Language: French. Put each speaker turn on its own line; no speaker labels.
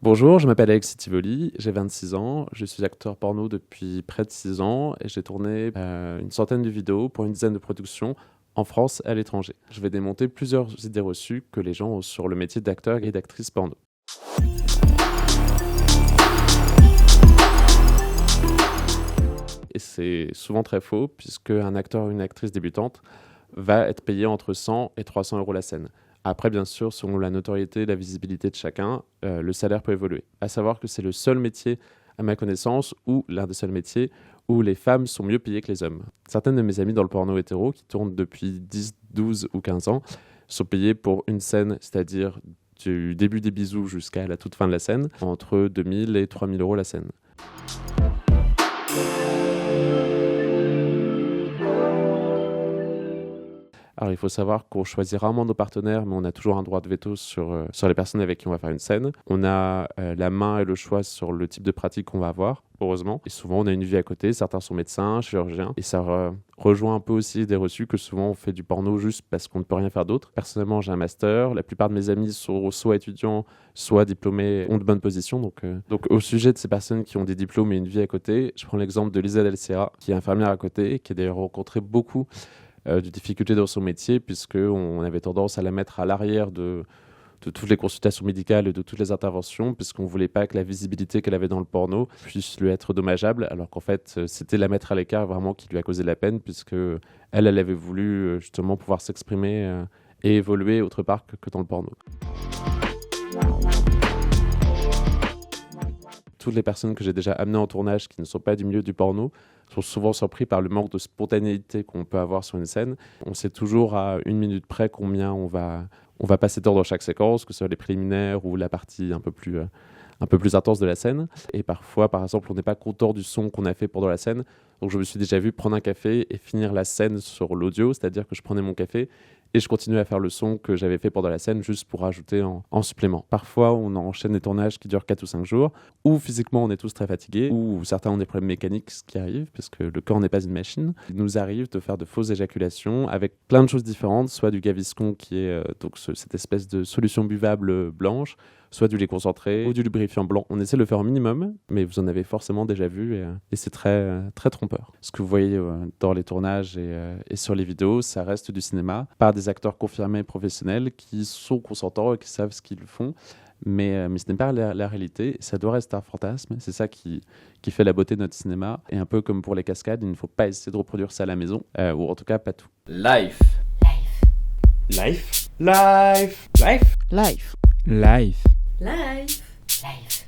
Bonjour, je m'appelle Alexis Tivoli, j'ai 26 ans, je suis acteur porno depuis près de 6 ans et j'ai tourné une centaine de vidéos pour une dizaine de productions en France et à l'étranger. Je vais démonter plusieurs idées reçues que les gens ont sur le métier d'acteur et d'actrice porno. Et c'est souvent très faux puisque un acteur ou une actrice débutante va être payé entre 100 et 300 euros la scène. Après, bien sûr, selon la notoriété et la visibilité de chacun, le salaire peut évoluer. À savoir que c'est le seul métier, à ma connaissance, ou l'un des seuls métiers où les femmes sont mieux payées que les hommes. Certaines de mes amies dans le porno hétéro, qui tournent depuis 10, 12 ou 15 ans, sont payées pour une scène, c'est-à-dire du début des bisous jusqu'à la toute fin de la scène, entre 2000 et 3000 euros la scène. Alors, il faut savoir qu'on choisit rarement nos partenaires, mais on a toujours un droit de veto sur les personnes avec qui on va faire une scène. On a la main et le choix sur le type de pratique qu'on va avoir, heureusement. Et souvent, on a une vie à côté. Certains sont médecins, chirurgiens. Et ça rejoint un peu aussi des reçus que souvent on fait du porno juste parce qu'on ne peut rien faire d'autre. Personnellement, j'ai un master. La plupart de mes amis sont soit étudiants, soit diplômés, ont de bonnes positions. Donc au sujet de ces personnes qui ont des diplômes et une vie à côté, je prends l'exemple de Lisa Del Sierra, qui est infirmière à côté, qui a d'ailleurs rencontré beaucoup de difficultés dans son métier, puisqu'on avait tendance à la mettre à l'arrière de toutes les consultations médicales et de toutes les interventions, puisqu'on ne voulait pas que la visibilité qu'elle avait dans le porno puisse lui être dommageable, alors qu'en fait, c'était la mettre à l'écart vraiment qui lui a causé de la peine, puisque elle avait voulu justement pouvoir s'exprimer et évoluer autre part que dans le porno. Toutes les personnes que j'ai déjà amenées en tournage qui ne sont pas du milieu du porno sont souvent surpris par le manque de spontanéité qu'on peut avoir sur une scène. On sait toujours à 1 minute près combien on va passer de temps dans chaque séquence, que ce soit les préliminaires ou la partie un peu plus intense de la scène. Et parfois, par exemple, on n'est pas content du son qu'on a fait pendant la scène. Donc je me suis déjà vu prendre un café et finir la scène sur l'audio, c'est-à-dire que je prenais mon café et je continuais à faire le son que j'avais fait pendant la scène juste pour rajouter en supplément. Parfois, on enchaîne des tournages qui durent 4 ou 5 jours, ou physiquement on est tous très fatigués, ou certains ont des problèmes mécaniques, ce qui arrive, parce que le corps n'est pas une machine. Il nous arrive de faire de fausses éjaculations avec plein de choses différentes, soit du Gaviscon qui est cette espèce de solution buvable blanche, soit du lait concentré ou du lubrifiant blanc. On essaie de le faire au minimum, mais vous en avez forcément déjà vu et c'est très, très trompeur. Ce que vous voyez dans les tournages et sur les vidéos, ça reste du cinéma par des acteurs confirmés professionnels qui sont consentants et qui savent ce qu'ils font. Mais ce n'est pas la réalité, ça doit rester un fantasme, c'est ça qui fait la beauté de notre cinéma. Et un peu comme pour les cascades, il ne faut pas essayer de reproduire ça à la maison, ou en tout cas pas tout.
Life.
Life. Life. Life.
Life.
Life.
Life. Life.